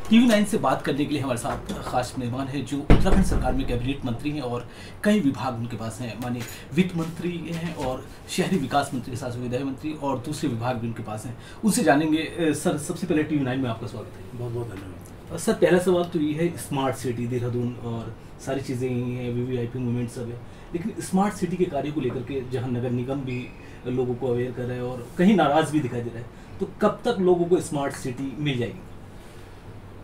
TV9 से बात करने के लिए हमारे साथ खास मेहमान है जो उत्तराखंड सरकार में कैबिनेट मंत्री हैं और कई विभाग उनके पास हैं। माने वित्त मंत्री हैं और शहरी विकास मंत्री के साथ सुविधा मंत्री और दूसरे विभाग भी उनके पास हैं। उनसे जानेंगे। सर, सबसे पहले TV9 में आपका स्वागत है। बहुत बहुत धन्यवाद। सर, पहला सवाल तो ये है, स्मार्ट सिटी देहरादून और सारी चीज़ें यही हैं, VVIP मूवमेंट सब है, लेकिन स्मार्ट सिटी के कार्य को लेकर के जहाँ नगर निगम भी लोगों को अवेयर कर रहा है और कहीं नाराज़ भी दिखाई दे रहा है, तो कब तक लोगों को स्मार्ट सिटी मिल जाएगी?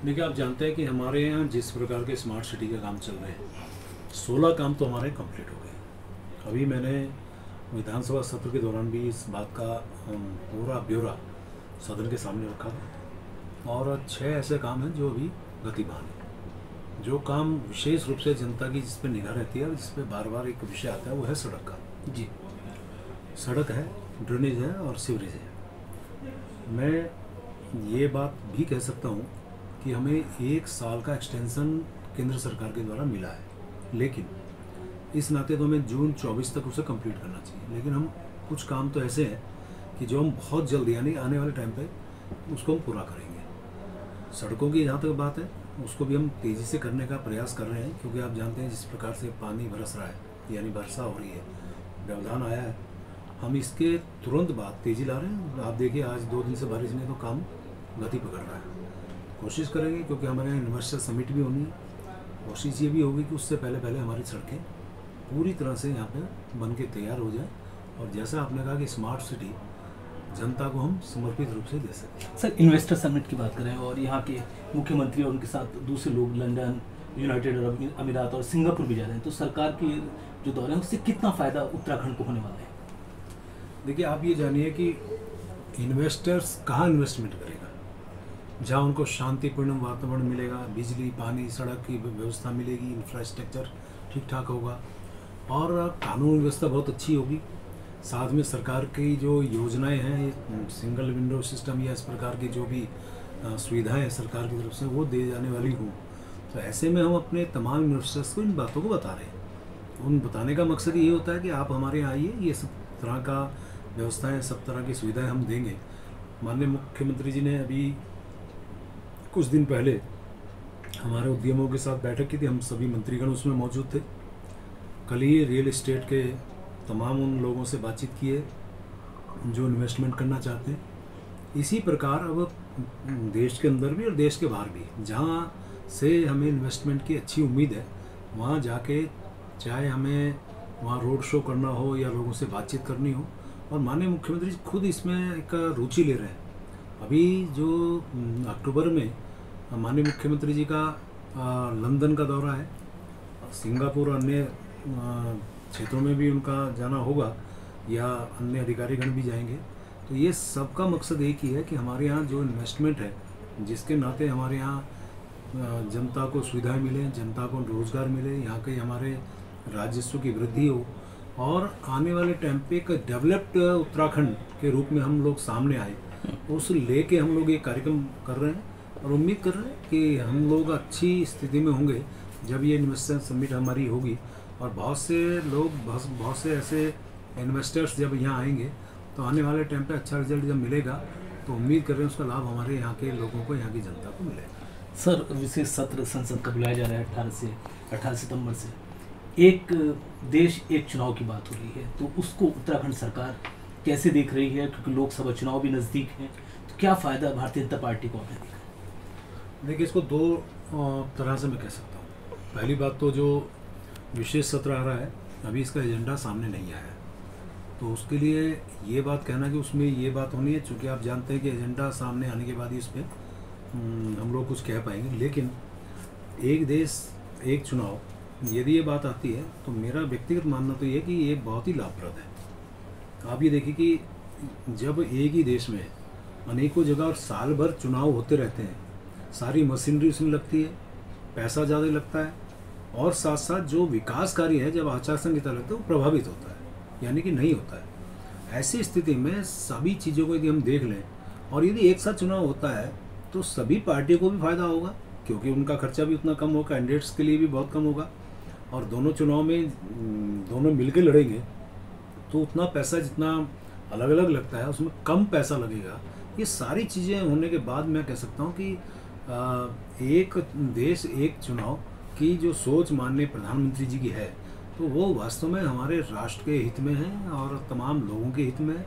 देखिए, आप जानते हैं कि हमारे यहाँ जिस प्रकार के स्मार्ट सिटी के काम चल रहे हैं, 16 काम तो हमारे कंप्लीट हो गए। अभी मैंने विधानसभा सत्र के दौरान भी इस बात का पूरा ब्यौरा सदन के सामने रखा था और 6 ऐसे काम हैं जो अभी गतिमान हैं। जो काम विशेष रूप से जनता की जिस पर निगाह रहती है और जिस पर बार बार एक विषय आता है, वो है सड़क का। जी, सड़क है, ड्रेनेज है और सीवरेज है। मैं ये बात भी कह सकता हूँ कि हमें 1 साल का एक्सटेंशन केंद्र सरकार के द्वारा मिला है, लेकिन इस नाते तो हमें जून 24 तक उसे कंप्लीट करना चाहिए। लेकिन हम कुछ काम तो ऐसे हैं कि जो हम बहुत जल्द यानी आने वाले टाइम पे उसको हम पूरा करेंगे। सड़कों की जहाँ तक बात है, उसको भी हम तेज़ी से करने का प्रयास कर रहे हैं, क्योंकि आप जानते हैं जिस प्रकार से पानी बरस रहा है यानी वर्षा हो रही है, व्यवधान आया है। हम इसके तुरंत बाद तेज़ी ला रहे हैं। आप देखिए, आज 2 दिन से बारिश ने तो काम गति पकड़ रहा है। कोशिश करेंगे, क्योंकि हमारे यहाँ इन्वेस्टर समिट भी होनी है। कोशिश ये भी होगी कि उससे पहले हमारी सड़कें पूरी तरह से यहाँ पे बन के तैयार हो जाए और जैसा आपने कहा कि स्मार्ट सिटी जनता को हम समर्पित रूप से दे सकते हैं। सर, इन्वेस्टर समिट की बात करें और यहाँ के मुख्यमंत्री और उनके साथ दूसरे लोग लंदन, यूनाइटेड अरब अमीरात और सिंगापुर भी जा रहे हैं, तो सरकार की जो दौरे हैं उससे कितना फ़ायदा उत्तराखंड को होने वाला है? देखिए, आप ये जानिए कि इन्वेस्टर्स कहाँ इन्वेस्टमेंट करेगा, जहाँ उनको शांतिपूर्ण वातावरण मिलेगा, बिजली, पानी, सड़क की व्यवस्था मिलेगी, इंफ्रास्ट्रक्चर ठीक ठाक होगा और कानून व्यवस्था बहुत अच्छी होगी। साथ में सरकार की जो योजनाएं हैं, सिंगल विंडो सिस्टम या इस प्रकार की जो भी सुविधाएं सरकार की तरफ से वो दे जाने वाली हों, तो ऐसे में हम अपने तमाम इन्वेस्टर्स को इन बातों को बता रहे हैं। उन बताने का मकसद ये होता है कि आप हमारे यहाँ आइए, ये सब तरह का व्यवस्थाएँ, सब तरह की सुविधाएँ हम देंगे। माननीय मुख्यमंत्री जी ने अभी कुछ दिन पहले हमारे उद्यमों के साथ बैठक की थी। हम सभी मंत्रीगण उसमें मौजूद थे। कल ही रियल एस्टेट के तमाम उन लोगों से बातचीत की है जो इन्वेस्टमेंट करना चाहते हैं। इसी प्रकार अब देश के अंदर भी और देश के बाहर भी जहाँ से हमें इन्वेस्टमेंट की अच्छी उम्मीद है, वहाँ जाके चाहे हमें वहाँ रोड शो करना हो या लोगों से बातचीत करनी हो, और माननीय मुख्यमंत्री खुद इसमें एक रुचि ले रहे हैं। अभी जो अक्टूबर में माननीय मुख्यमंत्री जी का लंदन का दौरा है, सिंगापुर और अन्य क्षेत्रों में भी उनका जाना होगा या अन्य अधिकारीगण भी जाएंगे। तो ये सबका मकसद एक ही है कि हमारे यहाँ जो इन्वेस्टमेंट है, जिसके नाते हमारे यहाँ जनता को सुविधाएं मिले, जनता को रोज़गार मिले, यहाँ के हमारे राजस्व की वृद्धि हो और आने वाले टाइम पे एक डेवलप्ड उत्तराखंड के रूप में हम लोग सामने आए, उस लेके हम लोग ये कार्यक्रम कर रहे हैं और उम्मीद कर रहे हैं कि हम लोग अच्छी स्थिति में होंगे जब ये इन्वेस्टर समिट हमारी होगी और बहुत से लोग, बहुत से ऐसे इन्वेस्टर्स जब यहाँ आएंगे तो आने वाले टाइम पे अच्छा रिजल्ट जब मिलेगा तो उम्मीद कर रहे हैं उसका लाभ हमारे यहाँ के लोगों को, यहाँ की जनता को मिलेगा। सर, विशेष सत्र संसद का बुलाया जा रहा है 18 सितंबर से। एक देश एक चुनाव की बात हो रही है, तो उसको उत्तराखंड सरकार कैसे देख रही है, क्योंकि लोकसभा चुनाव भी नज़दीक हैं, तो क्या फ़ायदा भारतीय जनता पार्टी को आपने देखा? देखिए, इसको 2 तरह से मैं कह सकता हूँ। पहली बात तो जो विशेष सत्र आ रहा है, अभी इसका एजेंडा सामने नहीं आया है, तो उसके लिए ये बात कहना कि उसमें ये बात होनी है, चूँकि आप जानते हैं कि एजेंडा सामने आने के बाद ही इस पर हम लोग कुछ कह पाएंगे। लेकिन एक देश एक चुनाव, यदि ये बात आती है तो मेरा व्यक्तिगत मानना तो ये कि ये बहुत ही लाभप्रद है। आप ये देखिए कि जब एक ही देश में अनेकों जगह और साल भर चुनाव होते रहते हैं, सारी मशीनरी उसमें लगती है, पैसा ज़्यादा लगता है और साथ साथ जो विकास कार्य है, जब आचार संहिता लगता है वो प्रभावित होता है, यानी कि नहीं होता है। ऐसी स्थिति में सभी चीज़ों को यदि हम देख लें और यदि एक साथ चुनाव होता है तो सभी पार्टियों को भी फायदा होगा, क्योंकि उनका खर्चा भी उतना कम होगा, कैंडिडेट्स के लिए भी बहुत कम होगा और दोनों चुनाव में दोनों मिलकर लड़ेंगे तो उतना पैसा जितना अलग अलग लगता है उसमें कम पैसा लगेगा। ये सारी चीज़ें होने के बाद मैं कह सकता हूँ कि एक देश एक चुनाव की जो सोच माननीय प्रधानमंत्री जी की है, तो वो वास्तव में हमारे राष्ट्र के हित में है और तमाम लोगों के हित में है,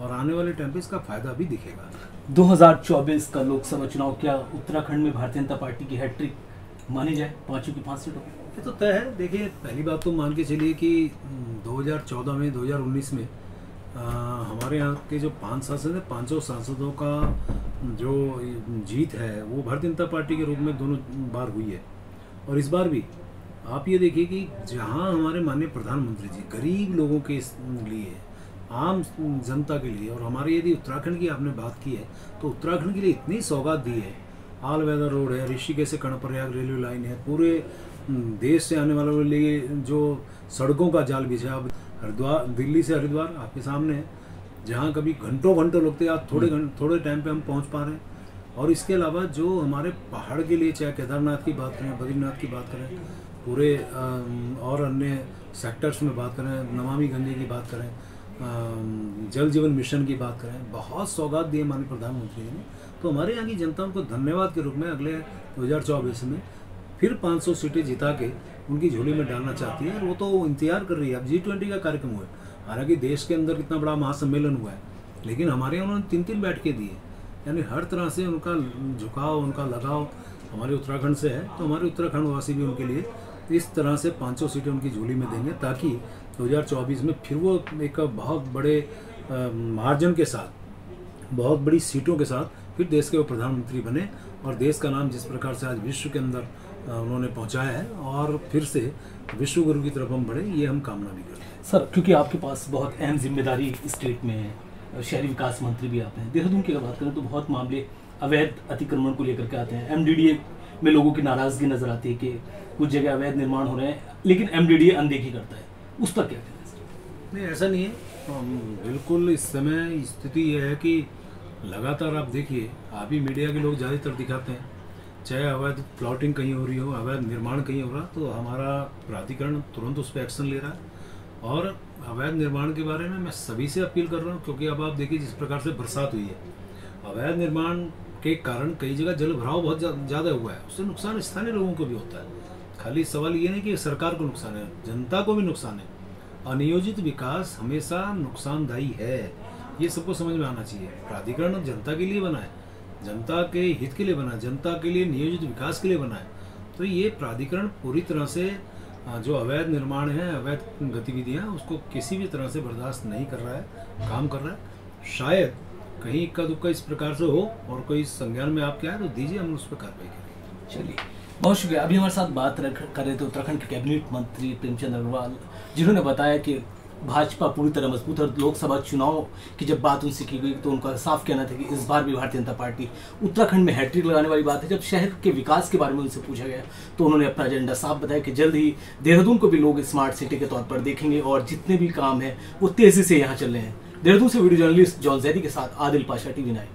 और आने वाले टाइम पे इसका फायदा भी दिखेगा। 2024 का लोकसभा चुनाव क्या उत्तराखंड में भारतीय जनता पार्टी की हैट्रिक मानी जाए, 5 की 5 सीटों? ये तो तय है। देखिए, पहली बात तो मान के चलिए कि 2014 में 2019 में हमारे यहाँ के जो 5 सांसद हैं, 5 सांसदों का जो जीत है वो भारतीय जनता पार्टी के रूप में दोनों बार हुई है। और इस बार भी आप ये देखिए कि जहाँ हमारे माननीय प्रधानमंत्री जी गरीब लोगों के लिए, आम जनता के लिए, और हमारे यदि उत्तराखंड की आपने बात की है तो उत्तराखंड के लिए इतनी सौगात दी है। ऑल वेदर रोड है, ऋषिकेश से कर्णप्रयाग रेलवे लाइन है, पूरे देश से आने वालों के लिए जो सड़कों का जाल बिछा, अब हरिद्वार, दिल्ली से हरिद्वार आपके सामने है, जहाँ कभी घंटों घंटों लगते हैं, आज थोड़े टाइम पे हम पहुँच पा रहे हैं। और इसके अलावा जो हमारे पहाड़ के लिए, चाहे केदारनाथ की बात करें, बद्रीनाथ की बात करें, पूरे और अन्य सेक्टर्स में बात करें, नमामि गंगे की बात करें, जल जीवन मिशन की बात करें, बहुत सौगात दी है माननीय प्रधानमंत्री जी ने। तो हमारे यहाँ की जनता उनको धन्यवाद के रूप में अगले 2024 में फिर 500 सीटें जिता के उनकी झोली में डालना चाहती है, और वो तो इंतजार कर रही है। अब G20 का कार्यक्रम हुआ है, हालांकि देश के अंदर कितना बड़ा महासम्मेलन हुआ है, लेकिन हमारे यहाँ उन्होंने 3-3 बैठकें दी है। यानी हर तरह से उनका झुकाव, उनका लगाव हमारे उत्तराखंड से है। तो हमारे उत्तराखंड वासी भी उनके लिए इस तरह से 500 सीटें उनकी झोली में देंगे, ताकि 2024 में फिर वो एक बहुत बड़े मार्जिन के साथ, बहुत बड़ी सीटों के साथ फिर देश के वो प्रधानमंत्री बने, और देश का नाम जिस प्रकार से आज विश्व के अंदर उन्होंने पहुंचाया है, और फिर से विश्व गुरु की तरफ हम बढ़े, ये हम कामना भी करते हैं। सर, क्योंकि आपके पास बहुत अहम जिम्मेदारी स्टेट में है, शहरी विकास मंत्री भी आप हैं, देहरादून की अगर बात करें तो बहुत मामले अवैध अतिक्रमण को लेकर के आते हैं। MDDA में लोगों की नाराजगी नजर आती है कि कुछ जगह अवैध निर्माण हो रहे हैं, लेकिन MDDA अनदेखी करता है, उस पर क्या कहना है सर? नहीं, ऐसा नहीं है। बिल्कुल इस समय स्थिति यह है कि लगातार आप देखिए, आप ही मीडिया के लोग ज़्यादातर दिखाते हैं, चाहे अवैध प्लॉटिंग कहीं हो रही हो, अवैध निर्माण कहीं हो रहा, तो हमारा प्राधिकरण तुरंत उस पर एक्शन ले रहा है। और अवैध निर्माण के बारे में मैं सभी से अपील कर रहा हूँ, क्योंकि अब आप देखिए जिस प्रकार से बरसात हुई है, अवैध निर्माण के कारण कई जगह जल भराव बहुत ज़्यादा हुआ है, उससे नुकसान स्थानीय लोगों को भी होता है। खाली सवाल ये नहीं कि सरकार को नुकसान है, जनता को भी नुकसान है। अनियोजित विकास हमेशा नुकसानदायी है, ये सबको समझ में आना चाहिए। प्राधिकरण जनता के लिए बना है, जनता के हित के लिए बना है, जनता के लिए नियोजित विकास के लिए बना है। तो ये प्राधिकरण पूरी तरह से जो अवैध निर्माण है, अवैध गतिविधियाँ, उसको किसी भी तरह से बर्दाश्त नहीं कर रहा है, काम कर रहा है। शायद कहीं इक्का दुक्का इस प्रकार से हो और कोई संज्ञान में आप क्या है तो दीजिए, हम उस पर कार्रवाई करेंगे। चलिए, बहुत शुक्रिया। अभी हमारे साथ बात कर रहे थे उत्तराखंड के कैबिनेट मंत्री प्रेमचंद अग्रवाल, जिन्होंने बताया कि भाजपा पूरी तरह मजबूत है। लोकसभा चुनाव की जब बात उनसे की गई तो उनका साफ कहना था कि इस बार भी भारतीय जनता पार्टी उत्तराखंड में हैट्रिक लगाने वाली बात है। जब शहर के विकास के बारे में उनसे पूछा गया तो उन्होंने अपना एजेंडा साफ बताया कि जल्द ही देहरादून को भी लोग स्मार्ट सिटी के तौर पर देखेंगे, और जितने भी काम है वो तेजी से यहाँ चल रहे हैं। देहरादून से वीडियो जर्नलिस्ट जॉन जैदी के साथ आदिल पाशा, TV9।